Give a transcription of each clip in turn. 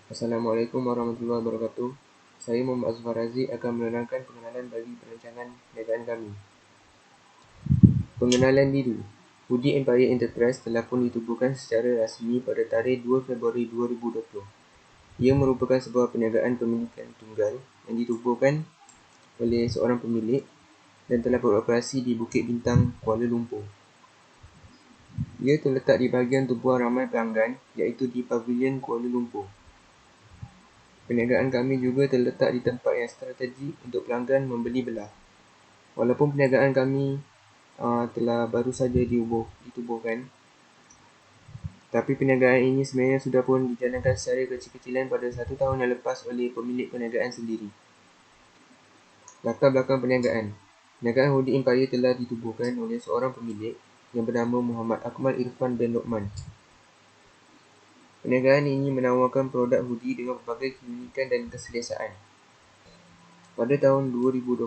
Assalamualaikum warahmatullahi wabarakatuh. Saya Muhammad Azfar Razi akan menerangkan pengenalan bagi perancangan perniagaan kami. Pengenalan diri. Hoodie Empire Enterprise telah pun ditubuhkan secara rasmi pada tarikh 2 Februari 2020. Ia merupakan sebuah perniagaan pemilikan tunggal yang ditubuhkan oleh seorang pemilik dan telah beroperasi di Bukit Bintang, Kuala Lumpur. Ia terletak di bahagian tumpuan ramai pelanggan iaitu di Pavilion Kuala Lumpur. Perniagaan kami juga terletak di tempat yang strategik untuk pelanggan membeli belah. Walaupun perniagaan kami telah baru saja ditubuhkan, tapi perniagaan ini sebenarnya sudah pun dijalankan secara kecil-kecilan pada 1 tahun yang lepas oleh pemilik perniagaan sendiri. Latar belakang perniagaan. Perniagaan Hoodie Empire telah ditubuhkan oleh seorang pemilik yang bernama Muhammad Akmal Irfan bin Lokman. Perniagaan ini menawarkan produk hoodie dengan berbagai keunikan dan keselesaan. Pada tahun 2020,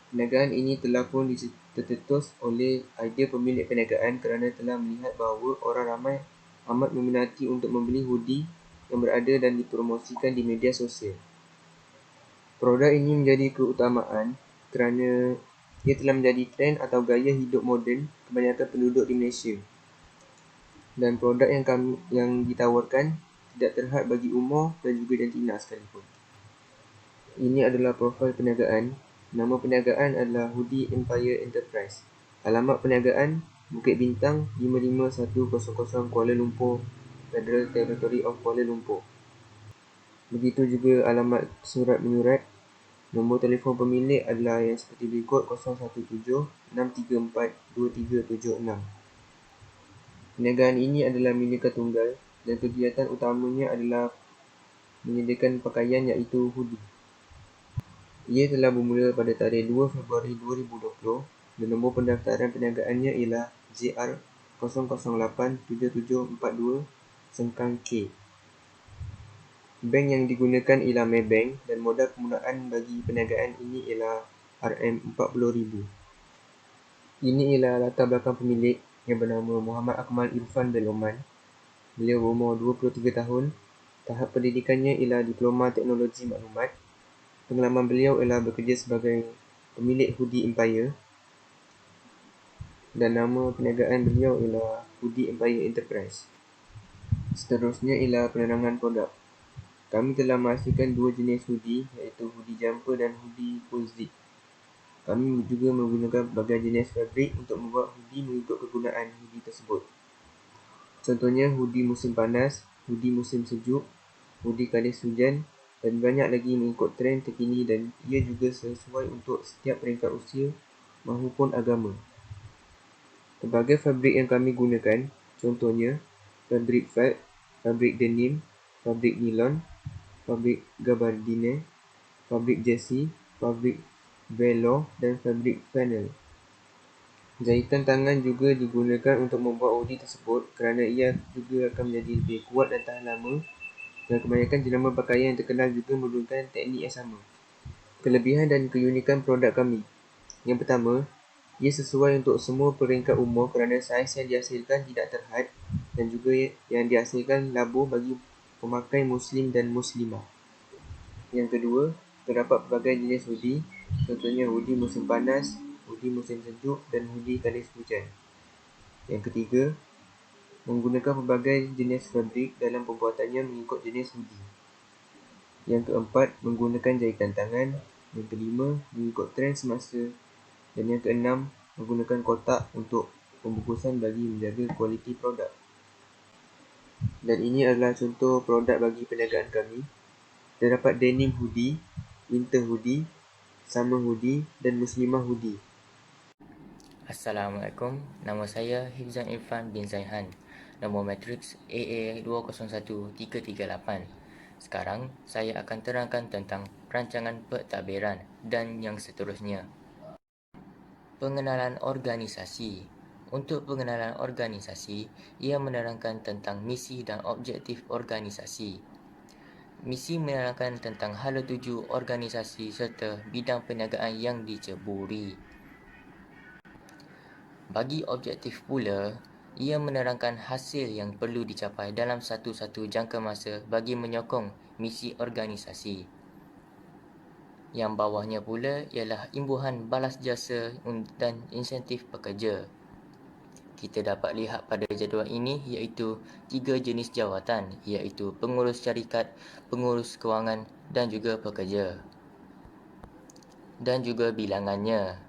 perniagaan ini telah pun tercetus oleh idea pemilik perniagaan kerana telah melihat bahawa orang ramai amat meminati untuk membeli hoodie yang berada dan dipromosikan di media sosial. Produk ini menjadi keutamaan kerana ia telah menjadi trend atau gaya hidup moden kebanyakan penduduk di Malaysia. Dan produk yang ditawarkan tidak terhad bagi umur dan juga jantina sekalipun. Ini adalah profil perniagaan. Nama perniagaan adalah Hoodie Empire Enterprise. Alamat perniagaan Bukit Bintang 55100 Kuala Lumpur, Federal Territory of Kuala Lumpur. Begitu juga alamat surat menyurat. Nombor telefon pemilik adalah yang seperti berikut 017 634 2376. Perniagaan ini adalah milikan tunggal dan kegiatan utamanya adalah menyediakan pakaian iaitu hoodie. Ia telah bermula pada tarikh 2 Februari 2020 dan nombor pendaftaran perniagaannya ialah JR0087742-K. Bank yang digunakan ialah Maybank dan modal permulaan bagi perniagaan ini ialah RM40,000. Ini ialah latar belakang pemilik yang bernama Muhammad Akmal Irfan bin Lokman. Beliau berumur 23 tahun. Tahap pendidikannya ialah Diploma Teknologi Maklumat. Pengalaman beliau ialah bekerja sebagai pemilik Hoodie Empire dan nama perniagaan beliau ialah Hoodie Empire Enterprise. Seterusnya ialah penerangan produk. Kami telah menghasilkan dua jenis hoodie iaitu hoodie jumper dan hoodie full zip. Kami juga menggunakan berbagai jenis fabrik untuk membuat hoodie mengikut kegunaan hoodie tersebut. Contohnya hoodie musim panas, hoodie musim sejuk, hoodie kalis hujan dan banyak lagi mengikut trend terkini dan ia juga sesuai untuk setiap peringkat usia maupun agama. Pelbagai fabrik yang kami gunakan, contohnya fabrik felt, fabrik denim, fabrik nilon, fabrik gabardine, fabrik jersey, fabrik velour dan fabrik flannel. Jahitan tangan juga digunakan untuk membuat hoodie tersebut kerana ia juga akan menjadi lebih kuat dan tahan lama dan kebanyakan jenama pakaian yang terkenal juga menggunakan teknik yang sama. Kelebihan dan keunikan produk kami. Yang pertama, ia sesuai untuk semua peringkat umur kerana saiz yang dihasilkan tidak terhad dan juga yang dihasilkan labur bagi pemakai muslim dan muslimah. Yang kedua, terdapat pelbagai jenis hoodie, contohnya hoodie musim panas, hoodie musim sejuk dan hoodie kalis hujan. Yang ketiga, menggunakan pelbagai jenis fabrik dalam pembuatannya mengikut jenis hoodie. Yang keempat, menggunakan jahitan tangan. Yang kelima, mengikut trend semasa. Dan yang keenam, menggunakan kotak untuk pembungkusan bagi menjaga kualiti produk. Dan ini adalah contoh produk bagi perniagaan kami. Terdapat denim hoodie, winter hoodie, summer hoodie dan muslimah hoodie. Assalamualaikum, nama saya Hifzan Irfan bin Zaihan. Nombor matriks AA201338. Sekarang saya akan terangkan tentang perancangan pentadbiran dan yang seterusnya. Pengenalan organisasi. Untuk pengenalan organisasi, ia menerangkan tentang misi dan objektif organisasi. Misi menerangkan tentang hala tuju organisasi serta bidang perniagaan yang diceburi. Bagi objektif pula, ia menerangkan hasil yang perlu dicapai dalam satu-satu jangka masa bagi menyokong misi organisasi. Yang bawahnya pula ialah imbuhan balas jasa dan insentif pekerja. Kita dapat lihat pada jadual ini iaitu 3 jenis jawatan iaitu pengurus syarikat, pengurus kewangan dan juga pekerja. Dan juga bilangannya.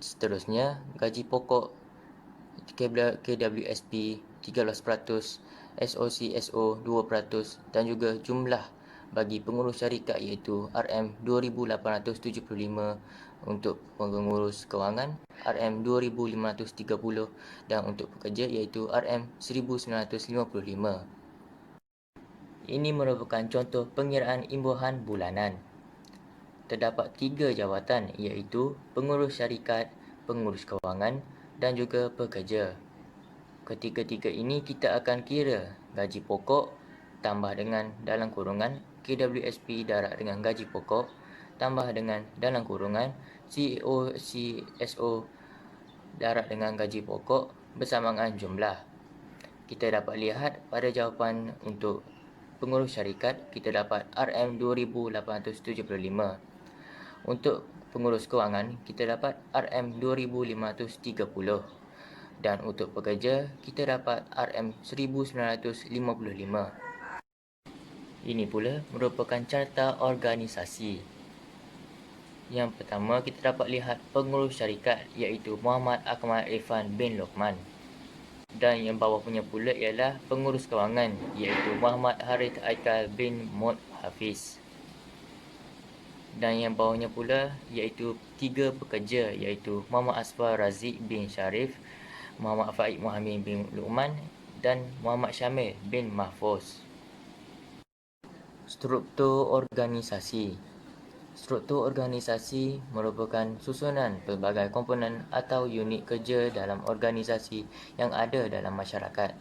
Seterusnya, gaji pokok KWSP 13%, SOCSO 2% dan juga jumlah bagi pengurus syarikat iaitu RM2,875 untuk pengurus kewangan, RM2,530 dan untuk pekerja iaitu RM1,955. Ini merupakan contoh pengiraan imbuhan bulanan. Terdapat 3 jawatan iaitu pengurus syarikat, pengurus kewangan dan juga pekerja. Ketiga-tiga ini kita akan kira gaji pokok tambah dengan dalam kurungan KWSP darab dengan gaji pokok tambah dengan dalam kurungan COCSO darab dengan gaji pokok bersamaan jumlah. Kita dapat lihat pada jawapan untuk pengurus syarikat kita dapat RM2,875. Untuk pengurus kewangan kita dapat RM2,530. Dan untuk pekerja, kita dapat RM1,955. Ini pula merupakan carta organisasi. Yang pertama, kita dapat lihat pengurus syarikat iaitu Muhammad Akmal Irfan bin Lokman. Dan yang bawah punya pula ialah pengurus kewangan iaitu Muhammad Harith Aikal bin Mod Hafiz. Dan yang bawahnya pula iaitu 3 pekerja iaitu Muhammad Asfar Razik bin Sharif, Muhammad Faik Muhammad bin Luqman dan Muhammad Syamil bin Mahfuz. Struktur organisasi. Struktur organisasi merupakan susunan pelbagai komponen atau unit kerja dalam organisasi yang ada dalam masyarakat.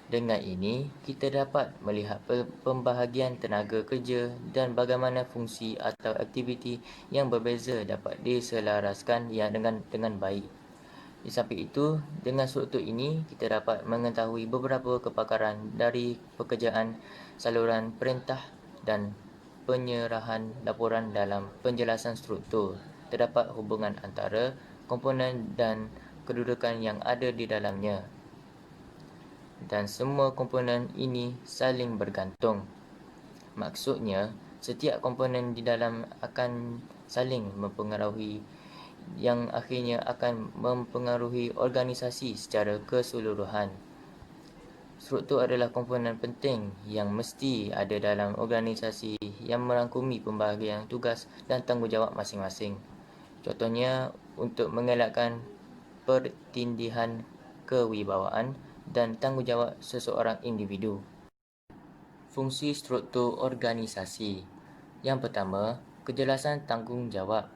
Dengan ini, kita dapat melihat pembahagian tenaga kerja dan bagaimana fungsi atau aktiviti yang berbeza dapat diselaraskan dengan baik. Di samping itu, dengan struktur ini, kita dapat mengetahui beberapa kepakaran dari pekerjaan, saluran perintah dan penyerahan laporan dalam penjelasan struktur. Terdapat hubungan antara komponen dan kedudukan yang ada di dalamnya. Dan semua komponen ini saling bergantung. Maksudnya, setiap komponen di dalam akan saling mempengaruhi yang akhirnya akan mempengaruhi organisasi secara keseluruhan. Struktur adalah komponen penting yang mesti ada dalam organisasi yang merangkumi pembahagian tugas dan tanggungjawab masing-masing. Contohnya, untuk mengelakkan pertindihan kewibawaan dan tanggungjawab seseorang individu. Fungsi struktur organisasi. Yang pertama, kejelasan tanggungjawab.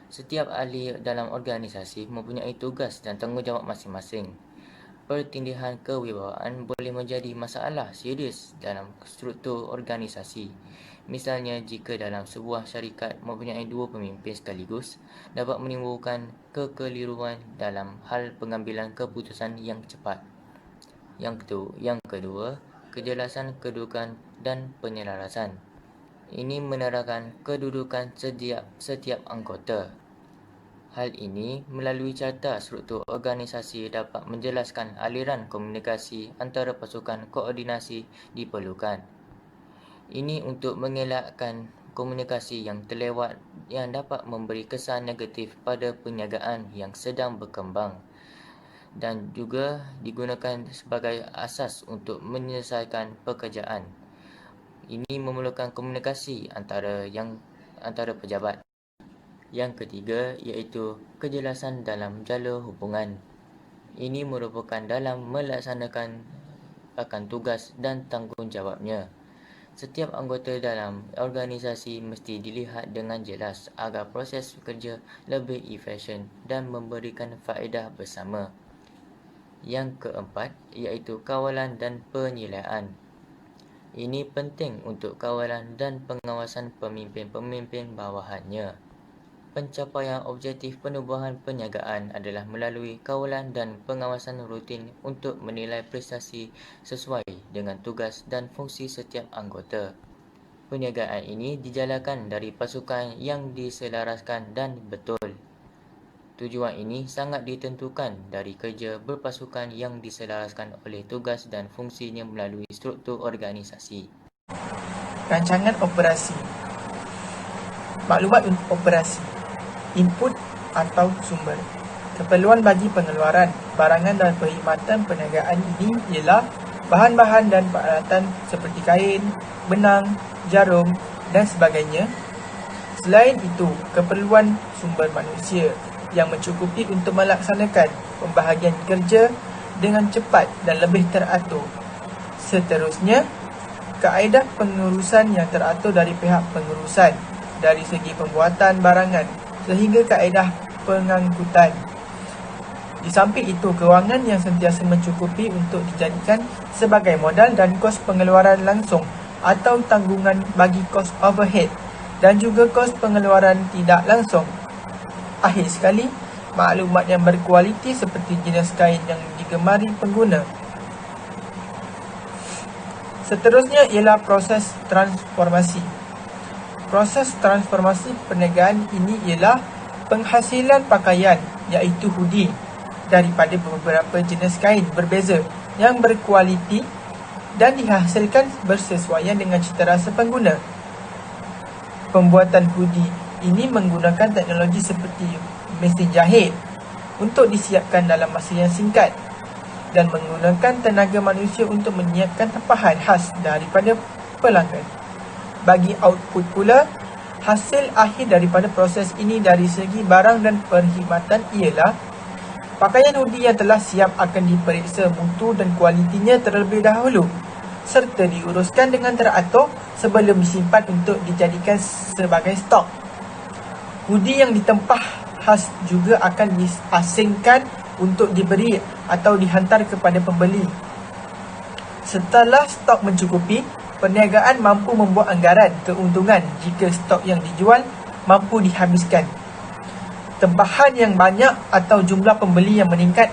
Setiap ahli dalam organisasi mempunyai tugas dan tanggungjawab masing-masing. Pertindihan kewibawaan boleh menjadi masalah serius dalam struktur organisasi. Misalnya, jika dalam sebuah syarikat mempunyai 2 pemimpin sekaligus, dapat menimbulkan kekeliruan dalam hal pengambilan keputusan yang cepat. Yang kedua, kejelasan kedudukan dan penyelarasan. Ini menerangkan kedudukan setiap anggota. Hal ini melalui carta struktur organisasi dapat menjelaskan aliran komunikasi antara pasukan koordinasi diperlukan. Ini untuk mengelakkan komunikasi yang terlewat yang dapat memberi kesan negatif pada perniagaan yang sedang berkembang dan juga digunakan sebagai asas untuk menyelesaikan pekerjaan. Ini memerlukan komunikasi antara pejabat. Yang ketiga iaitu kejelasan dalam jalur hubungan. Ini merupakan dalam melaksanakan akan tugas dan tanggungjawabnya. Setiap anggota dalam organisasi mesti dilihat dengan jelas agar proses kerja lebih efisien dan memberikan faedah bersama. Yang keempat iaitu kawalan dan penilaian. Ini penting untuk kawalan dan pengawasan pemimpin-pemimpin bawahannya. Pencapaian objektif penubuhan perniagaan adalah melalui kawalan dan pengawasan rutin untuk menilai prestasi sesuai dengan tugas dan fungsi setiap anggota. Perniagaan ini dijalankan dari pasukan yang diselaraskan dan betul. Tujuan ini sangat ditentukan dari kerja berpasukan yang diselaraskan oleh tugas dan fungsinya melalui struktur organisasi. Rancangan operasi. Maklumat untuk operasi. Input atau sumber. Keperluan bagi pengeluaran, barangan dan perkhidmatan perniagaan ini ialah bahan-bahan dan peralatan seperti kain, benang, jarum dan sebagainya. Selain itu, keperluan sumber manusia yang mencukupi untuk melaksanakan pembahagian kerja dengan cepat dan lebih teratur. Seterusnya, kaedah pengurusan yang teratur dari pihak pengurusan dari segi pembuatan barangan sehingga kaedah pengangkutan. Di samping itu, kewangan yang sentiasa mencukupi untuk dijadikan sebagai modal dan kos pengeluaran langsung atau tanggungan bagi kos overhead dan juga kos pengeluaran tidak langsung. Akhir sekali, maklumat yang berkualiti seperti jenis kain yang digemari pengguna. Seterusnya ialah proses transformasi. Proses transformasi perniagaan ini ialah penghasilan pakaian iaitu hoodie daripada beberapa jenis kain berbeza yang berkualiti dan dihasilkan bersesuaian dengan citarasa pengguna. Pembuatan hoodie ini menggunakan teknologi seperti mesin jahit untuk disiapkan dalam masa yang singkat dan menggunakan tenaga manusia untuk menyiapkan tempahan khas daripada pelanggan. Bagi output pula, hasil akhir daripada proses ini dari segi barang dan perkhidmatan ialah pakaian hoodie yang telah siap akan diperiksa mutu dan kualitinya terlebih dahulu serta diuruskan dengan teratur sebelum disimpan untuk dijadikan sebagai stok. Hoodie yang ditempah khas juga akan diasingkan untuk diberi atau dihantar kepada pembeli. Setelah stok mencukupi, perniagaan mampu membuat anggaran keuntungan jika stok yang dijual mampu dihabiskan. Tempahan yang banyak atau jumlah pembeli yang meningkat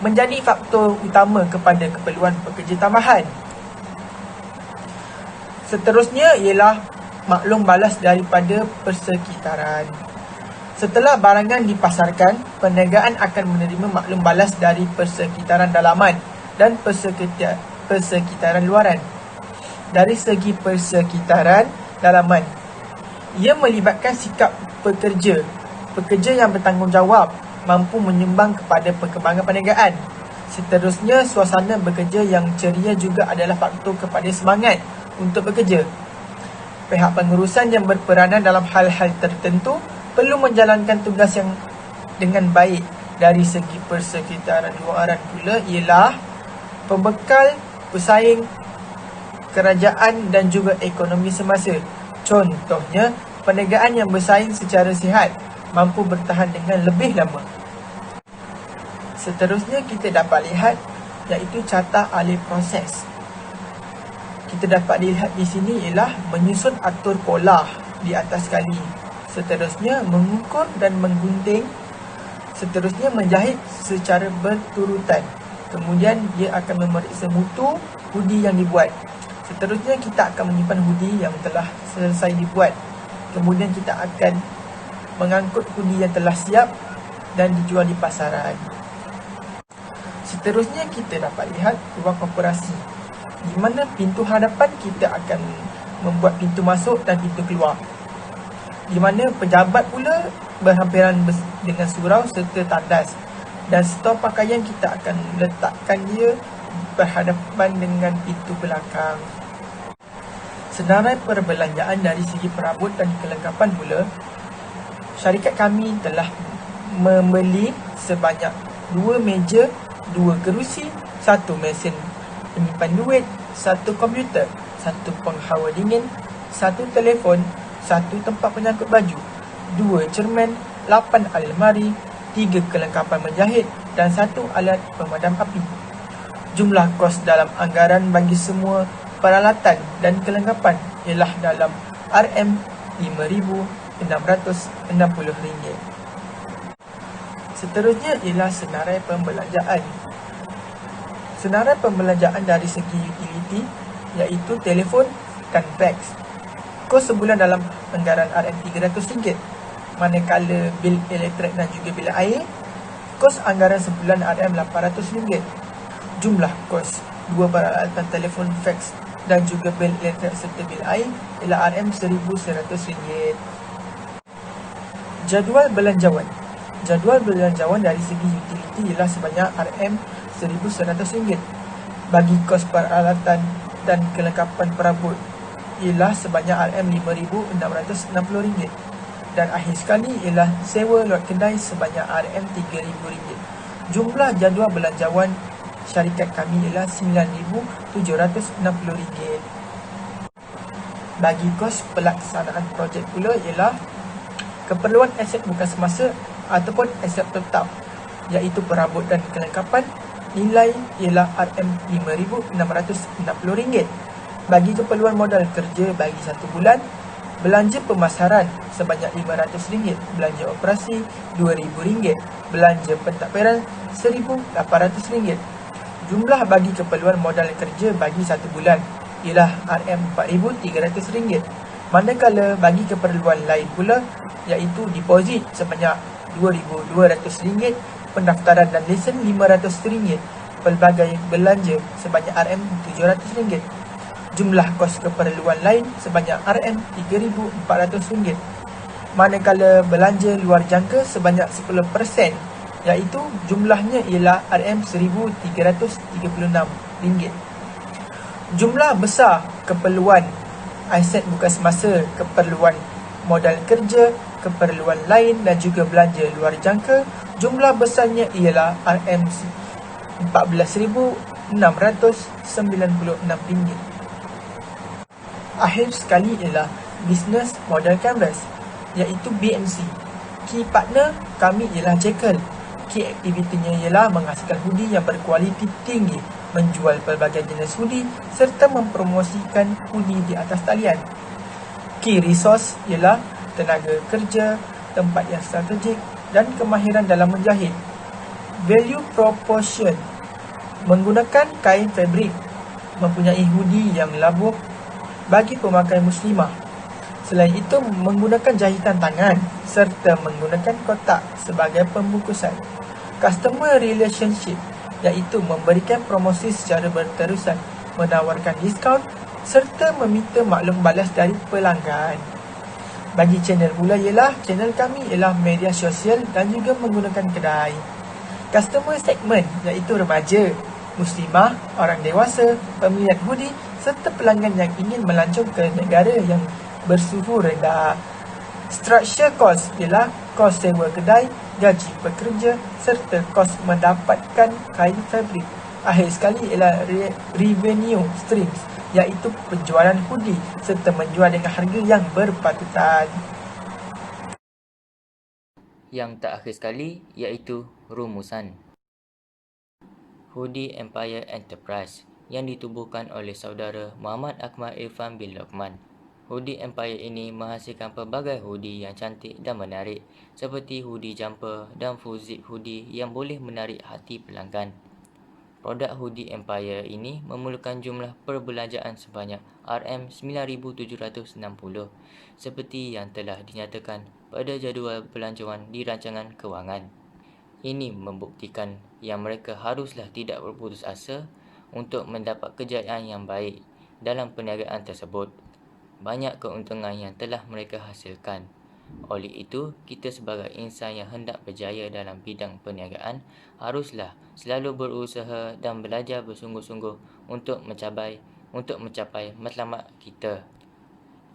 menjadi faktor utama kepada keperluan pekerja tambahan. Seterusnya ialah maklum balas daripada persekitaran. Setelah barangan dipasarkan, perniagaan akan menerima maklum balas dari persekitaran dalaman dan persekitaran luaran. Dari segi persekitaran dalaman, ia melibatkan sikap pekerja yang bertanggungjawab mampu menyumbang kepada perkembangan perniagaan. Seterusnya, suasana bekerja yang ceria juga adalah faktor kepada semangat untuk bekerja. Pihak pengurusan yang berperanan dalam hal-hal tertentu perlu menjalankan tugas yang dengan baik. Dari segi persekitaran luaran pula ialah pembekal, pesaing, kerajaan dan juga ekonomi semasa. Contohnya, perniagaan yang bersaing secara sihat mampu bertahan dengan lebih lama. Seterusnya kita dapat lihat iaitu carta alih proses. Kita dapat dilihat di sini ialah menyusun atur pola di atas sekali. Seterusnya mengukur dan menggunting. Seterusnya menjahit secara berturutan. Kemudian dia akan memeriksa mutu hoodie yang dibuat. Seterusnya kita akan menyimpan hoodie yang telah selesai dibuat. Kemudian kita akan mengangkut hoodie yang telah siap dan dijual di pasaran. Seterusnya kita dapat lihat ruang operasi, di mana pintu hadapan kita akan membuat pintu masuk dan pintu keluar, di mana pejabat pula berhampiran dengan surau serta tandas, dan stor pakaian kita akan letakkan dia berhadapan dengan pintu belakang. Senarai perbelanjaan dari segi perabot dan kelengkapan pula, syarikat kami telah membeli sebanyak 2 meja, 2 kerusi, 1 mesin penyimpan duit, 1 komputer, 1 penghawa dingin, 1 telefon, 1 tempat penyangkut baju, 2 cermin, 8 almari, 3 kelengkapan menjahit dan 1 alat pemadam api. Jumlah kos dalam anggaran bagi semua peralatan dan kelengkapan ialah dalam RM5,660. Seterusnya ialah senarai pembelanjaan. Senarai pembelanjaan dari segi utility iaitu telefon dan fax. Kos sebulan dalam anggaran RM300, manakala bil elektrik dan juga bil air, kos anggaran sebulan RM800. Jumlah kos dua peralatan telefon fax dan juga bil elektrik serta bil air ialah RM1,100. Jadual belanjawan. Jadual belanjawan dari segi utiliti ialah sebanyak RM1,100. Bagi kos peralatan dan kelengkapan perabot ialah sebanyak RM5,660. Dan akhir sekali ialah sewa lot kedai sebanyak RM3,000. Jumlah jadual belanjawan syarikat kami ialah RM9,760. Bagi kos pelaksanaan projek pula ialah keperluan aset bukan semasa ataupun aset tetap, iaitu perabot dan kelengkapan, nilai ialah RM5,660. Bagi keperluan modal kerja bagi 1 bulan, belanja pemasaran sebanyak RM500, belanja operasi RM2,000, belanja pentadbiran RM1,800. Jumlah bagi keperluan modal kerja bagi 1 bulan ialah RM4,300. Manakala bagi keperluan lain pula, iaitu deposit sebanyak RM2,200, pendaftaran dan lesen RM500, pelbagai belanja sebanyak RM700. Jumlah kos keperluan lain sebanyak RM3,400. Manakala belanja luar jangka sebanyak 10%, iaitu jumlahnya ialah RM1,336. Jumlah besar keperluan aset bukan semasa, keperluan modal kerja, keperluan lain dan juga belanja luar jangka, jumlah besarnya ialah RM14,696. Akhir sekali ialah Business Model Canvas, iaitu BMC. Key partner kami ialah Jekyll. Key aktivitinya ialah menghasilkan hoodie yang berkualiti tinggi, menjual pelbagai jenis hoodie serta mempromosikan hoodie di atas talian. Key resource ialah tenaga kerja, tempat yang strategik dan kemahiran dalam menjahit. Value proportion, menggunakan kain fabrik, mempunyai hoodie yang labuh bagi pemakai muslimah. Selain itu, menggunakan jahitan tangan serta menggunakan kotak sebagai pembungkusan. Customer relationship, iaitu memberikan promosi secara berterusan, menawarkan diskaun serta meminta maklum balas dari pelanggan. Bagi channel pula ialah, channel kami ialah media sosial dan juga menggunakan kedai. Customer segment, iaitu remaja, muslimah, orang dewasa, peminat hoodie serta pelanggan yang ingin melancong ke negara yang bersuhu rendah. Structure cost ialah kos sewa kedai, gaji pekerja serta kos mendapatkan kain fabrik. Akhir sekali ialah revenue streams, iaitu penjualan hoodie serta menjual dengan harga yang berpatutan. Yang tak akhir sekali iaitu rumusan. Hoodie Empire Enterprise yang ditubuhkan oleh saudara Muhammad Akmal Irfan bin Lokman. Hoodie Empire ini menghasilkan pelbagai hoodie yang cantik dan menarik, seperti hoodie jumper dan full zip hoodie yang boleh menarik hati pelanggan. Produk Hoodie Empire ini memerlukan jumlah perbelanjaan sebanyak RM9,760 seperti yang telah dinyatakan pada jadual belanjawan di rancangan kewangan. Ini membuktikan yang mereka haruslah tidak berputus asa untuk mendapat kejayaan yang baik dalam perniagaan tersebut. Banyak keuntungan yang telah mereka hasilkan. Oleh itu, kita sebagai insan yang hendak berjaya dalam bidang perniagaan haruslah selalu berusaha dan belajar bersungguh-sungguh untuk mencapai matlamat kita.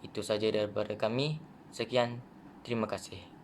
Itu saja daripada kami. Sekian, terima kasih.